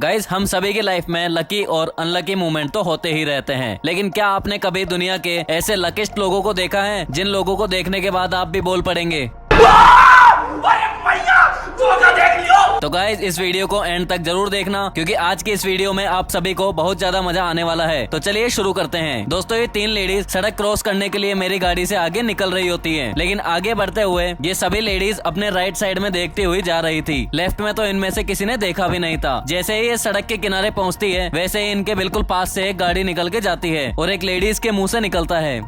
Guys हम सभी की लाइफ में लकी और अनलकी मोमेंट तो होते ही रहते हैं, लेकिन क्या आपने कभी दुनिया के ऐसे लकीस्ट लोगों को देखा है जिन लोगों को देखने के बाद आप भी बोल पड़ेंगे तो गाइस इस वीडियो को एंड तक जरूर देखना, क्योंकि आज की इस वीडियो में आप सभी को बहुत ज्यादा मजा आने वाला है। तो चलिए शुरू करते हैं। दोस्तों ये 3 लेडीज सड़क क्रॉस करने के लिए मेरी गाड़ी से आगे निकल रही होती हैं, लेकिन आगे बढ़ते हुए ये सभी लेडीज अपने राइट साइड में देखती हुई जा रही थी। लेफ्ट में तो इनमें से किसी ने देखा भी नहीं था। जैसे ही ये सड़क के किनारे पहुँचती है, वैसे ही इनके बिल्कुल पास से एक गाड़ी निकल के जाती है और एक लेडीज के मुँह से निकलता है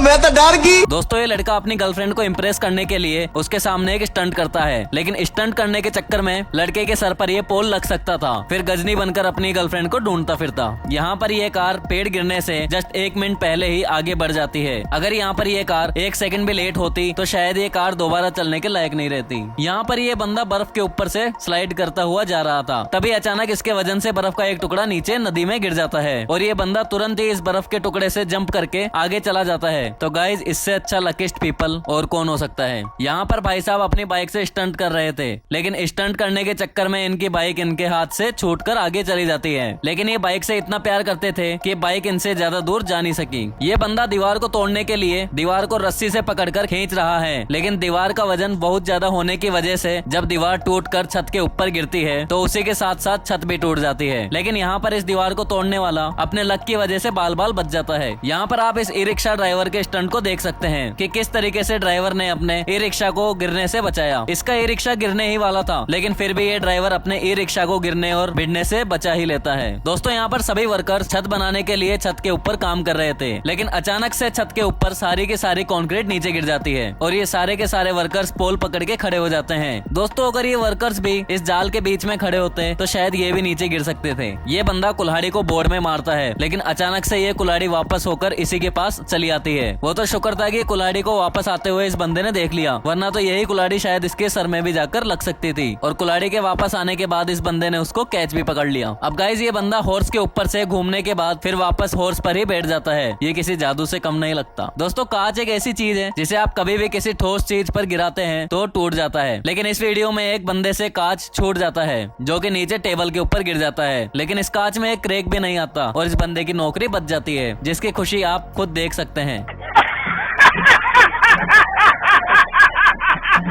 मैं तो डर गई। दोस्तों ये लड़का अपनी गर्लफ्रेंड को इम्प्रेस करने के लिए उसके सामने एक स्टंट करता है, लेकिन स्टंट करने के चक्कर में लड़के के सर पर ये पोल लग सकता था। फिर गजनी बनकर अपनी गर्लफ्रेंड को ढूंढता फिरता। यहाँ पर ये कार पेड़ गिरने से जस्ट 1 मिनट पहले ही आगे बढ़ जाती है। अगर यहाँ पर ये कार 1 सेकंड भी लेट होती तो शायद ये कार दोबारा चलने के लायक नहीं रहती। यहाँ पर ये बंदा बर्फ के ऊपर से स्लाइड करता हुआ जा रहा था, तभी अचानक इसके वजन से बर्फ का एक टुकड़ा नीचे नदी में गिर जाता है और ये बंदा तुरंत ही इस बर्फ के टुकड़े से जंप करके आगे चला जाता है। तो गाइज इससे अच्छा लकीस्ट पीपल और कौन हो सकता है। यहाँ पर भाई साहब अपनी बाइक से स्टंट कर रहे थे, लेकिन स्टंट करने के चक्कर में इनकी बाइक इनके हाथ से छूटकर आगे चली जाती है। लेकिन ये बाइक से इतना प्यार करते थे कि बाइक इनसे ज्यादा दूर जा नहीं सकी। ये बंदा दीवार को तोड़ने के लिए दीवार को रस्सी से पकड़कर खींच रहा है, लेकिन दीवार का वजन बहुत ज्यादा होने की वजह से जब दीवार टूटकर छत के ऊपर गिरती है तो उसी के साथ साथ छत भी टूट जाती है। लेकिन यहाँ पर इस दीवार को तोड़ने वाला अपने लक की वजह से बाल बाल बच जाता है। यहाँ पर आप इस ई रिक्शा ड्राइवर के स्टंट को देख सकते हैं कि किस तरीके से ड्राइवर ने अपने ई रिक्शा को गिरने से बचाया। इसका ई रिक्शा गिरने ही वाला था, लेकिन फिर भी ये ड्राइवर अपने ई रिक्शा को गिरने और भिड़ने से बचा ही लेता है। दोस्तों यहाँ पर सभी वर्कर्स छत बनाने के लिए छत के ऊपर काम कर रहे थे, लेकिन अचानक से छत के ऊपर सारी की सारी कंक्रीट नीचे गिर जाती है और ये सारे के सारे वर्कर्स पोल पकड़ के खड़े हो जाते हैं। दोस्तों अगर ये वर्कर्स भी इस जाल के बीच में खड़े होते तो शायद ये भी नीचे गिर सकते थे। ये बंदा कुल्हाड़ी को बोर्ड में मारता है, लेकिन अचानक से ये कुल्हाड़ी वापस होकर इसी के पास चली आती है। वो तो शुक्र था कि कुल्हाड़ी को वापस आते हुए इस बंदे ने देख लिया, वरना तो यही कुल्हाड़ी शायद इसके सर में भी जाकर लग सकती थी। और कुल्हाड़ी के वापस आने के बाद इस बंदे ने उसको कैच भी पकड़ लिया। अब गाइस ये बंदा हॉर्स के ऊपर से घूमने के बाद फिर वापस हॉर्स पर ही बैठ जाता है। ये किसी जादू से कम नहीं लगता। दोस्तों कांच एक ऐसी चीज है जिसे आप कभी भी किसी ठोस चीज पर गिराते हैं तो टूट जाता है, लेकिन इस वीडियो में एक बंदे से कांच छूट जाता है जो कि नीचे टेबल के ऊपर गिर जाता है, लेकिन इस कांच में एक क्रैक भी नहीं आता और इस बंदे की नौकरी बच जाती है, जिसकी खुशी आप खुद देख सकते हैं।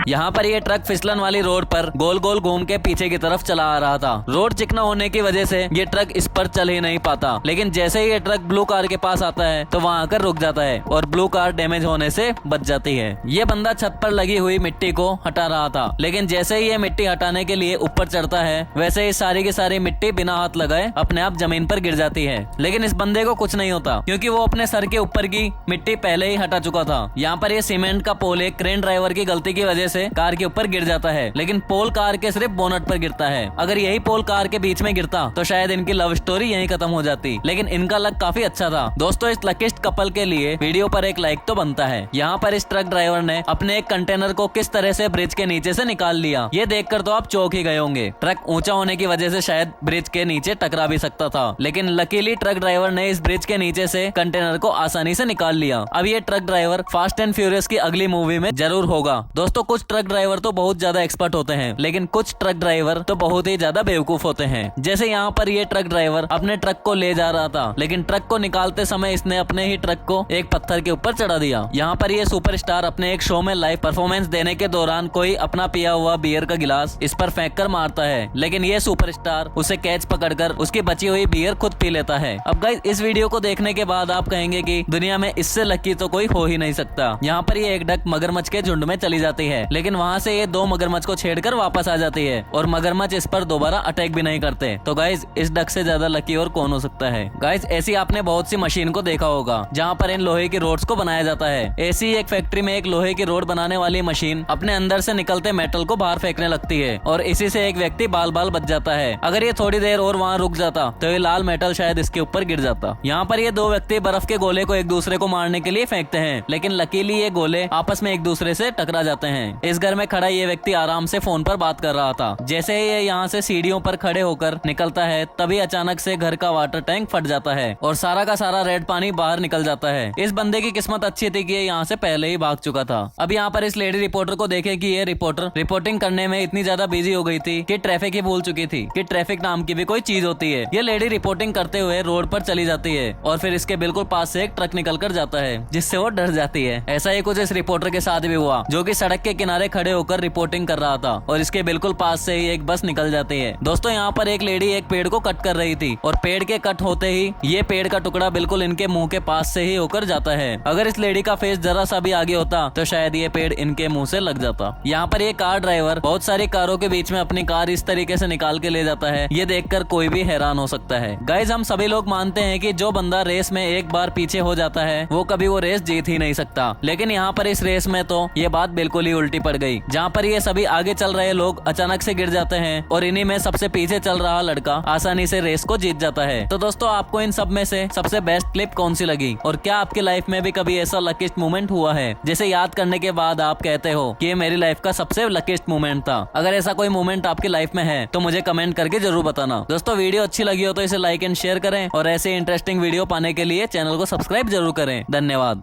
यहाँ पर ये ट्रक फिसलन वाली रोड पर गोल गोल घूम के पीछे की तरफ चला आ रहा था। रोड चिकना होने की वजह से ये ट्रक इस पर चल ही नहीं पाता, लेकिन जैसे ही ये ट्रक ब्लू कार के पास आता है तो वहाँ आकर रुक जाता है और ब्लू कार डैमेज होने से बच जाती है। ये बंदा छत पर लगी हुई मिट्टी को हटा रहा था, लेकिन जैसे ही ये मिट्टी हटाने के लिए ऊपर चढ़ता है, वैसे ही सारी की सारी मिट्टी बिना हाथ लगाए अपने आप जमीन पर गिर जाती है। लेकिन इस बंदे को कुछ नहीं होता, क्योंकि वो अपने सर के ऊपर की मिट्टी पहले ही हटा चुका था। यहाँ पर ये सीमेंट का पोल एक क्रेन ड्राइवर की गलती की वजह से कार के ऊपर गिर जाता है, लेकिन पोल कार के सिर्फ बोनट पर गिरता है। अगर यही पोल कार के बीच में गिरता तो शायद इनकी लव स्टोरी यहीं खत्म हो जाती, लेकिन इनका लक काफी अच्छा था। दोस्तों इस लकीस्ट कपल के लिए वीडियो पर एक लाइक तो बनता है। यहाँ पर इस ट्रक ड्राइवर ने अपने एक कंटेनर को किस तरह से ब्रिज के नीचे से निकाल लिया, ये देखकर तो आप चौंक ही गए होंगे। ट्रक ऊंचा होने की वजह से शायद ब्रिज के नीचे टकरा भी सकता था, लेकिन लकीली ट्रक ड्राइवर ने इस ब्रिज के नीचे से कंटेनर को आसानी से निकाल लिया। अब ये truck driver fast and furious की अगली मूवी में जरूर होगा। दोस्तों कुछ ट्रक ड्राइवर तो बहुत ज्यादा एक्सपर्ट होते हैं, लेकिन कुछ ट्रक ड्राइवर तो बहुत ही ज्यादा बेवकूफ होते हैं। जैसे यहाँ पर ये ट्रक ड्राइवर अपने ट्रक को ले जा रहा था, लेकिन ट्रक को निकालते समय इसने अपने ही ट्रक को एक पत्थर के ऊपर चढ़ा दिया। यहाँ पर ये सुपरस्टार अपने एक शो में लाइव परफॉर्मेंस देने के दौरान कोई अपना पिया हुआ बियर का गिलास इस पर फेंक कर मारता है, लेकिन ये सुपरस्टार उसे कैच पकड़कर उसकी बची हुई बियर खुद पी लेता है। अब गाइस इस वीडियो को देखने के बाद आप कहेंगे कि दुनिया में इससे लकी तो कोई हो ही नहीं सकता। यहाँ पर ये एक डक मगरमच्छ के झुंड में चली जाती है, लेकिन वहाँ से ये 2 मगरमच्छ को छेड़कर वापस आ जाती है और मगरमच्छ इस पर दोबारा अटैक भी नहीं करते। तो गाइस इस डक से ज्यादा लकी और कौन हो सकता है। गाइस ऐसी आपने बहुत सी मशीन को देखा होगा जहाँ पर इन लोहे की रोड्स को बनाया जाता है। ऐसी एक फैक्ट्री में एक लोहे की रोड बनाने वाली मशीन अपने अंदर से निकलते मेटल को बाहर फेंकने लगती है और इसी से एक व्यक्ति बाल बाल बच जाता है। अगर ये थोड़ी देर और वहाँ रुक जाता तो ये लाल मेटल शायद इसके ऊपर गिर जाता। यहाँ पर ये 2 व्यक्ति बर्फ के गोले को एक दूसरे को मारने के लिए फेंकते हैं, लेकिन लकीली ये गोले आपस में एक दूसरे से टकरा जाते हैं। इस घर में खड़ा ये व्यक्ति आराम से फोन पर बात कर रहा था। जैसे ही ये यहाँ से सीढ़ियों पर खड़े होकर निकलता है तभी अचानक से घर का वाटर टैंक फट जाता है और सारा का सारा रेड पानी बाहर निकल जाता है। इस बंदे की किस्मत अच्छी थी कि ये यहाँ से पहले ही भाग चुका था। अब यहाँ पर इस लेडी रिपोर्टर को देखे कि ये रिपोर्टर रिपोर्टिंग करने में इतनी ज्यादा बिजी हो गई थी कि ट्रैफिक ही भूल चुकी थी कि ट्रैफिक नाम की भी कोई चीज होती है। ये लेडी रिपोर्टिंग करते हुए रोड पर चली जाती है और फिर इसके बिल्कुल पास से एक ट्रक निकल कर जाता है जिससे वो डर जाती है। ऐसा ही कुछ इस रिपोर्टर के साथ भी हुआ जो कि सड़क के किनारे खड़े होकर रिपोर्टिंग कर रहा था और इसके बिल्कुल पास से ही एक बस निकल जाती है। दोस्तों यहाँ पर एक लेडी एक पेड़ को कट कर रही थी और पेड़ के कट होते ही ये पेड़ का टुकड़ा बिल्कुल इनके मुंह के पास से ही होकर जाता है। अगर इस लेडी का फेस जरा सा भी आगे होता तो शायद ये पेड़ इनके मुंह से लग जाता। यहाँ पर ये कार ड्राइवर बहुत सारी कारों के बीच में अपनी कार इस तरीके से निकाल के ले जाता है, ये देखकर कोई भी हैरान हो सकता है। गाइज हम सभी लोग मानते हैं कि जो बंदा रेस में एक बार पीछे हो जाता है वो कभी वो रेस जीत ही नहीं सकता, लेकिन यहाँ पर इस रेस में तो ये बात बिल्कुल ही उल्टी पड़ गई। जहाँ पर ये सभी आगे चल रहे लोग अचानक से गिर जाते हैं और इन्हीं में सबसे पीछे चल रहा लड़का आसानी से रेस को जीत जाता है। तो दोस्तों आपको इन सब में से सबसे बेस्ट क्लिप कौन सी लगी और क्या आपकी लाइफ में भी कभी ऐसा लकीस्ट मोमेंट हुआ है जिसे याद करने के बाद आप कहते हो कि ये मेरी लाइफ का सबसे लकीस्ट मोमेंट था? अगर ऐसा कोई मोमेंट आपकी लाइफ में है तो मुझे कमेंट करके जरूर बताना। दोस्तों वीडियो अच्छी लगी हो तो इसे लाइक एंड शेयर करें और ऐसे इंटरेस्टिंग वीडियो पाने के लिए चैनल को सब्सक्राइब जरूर करें। धन्यवाद।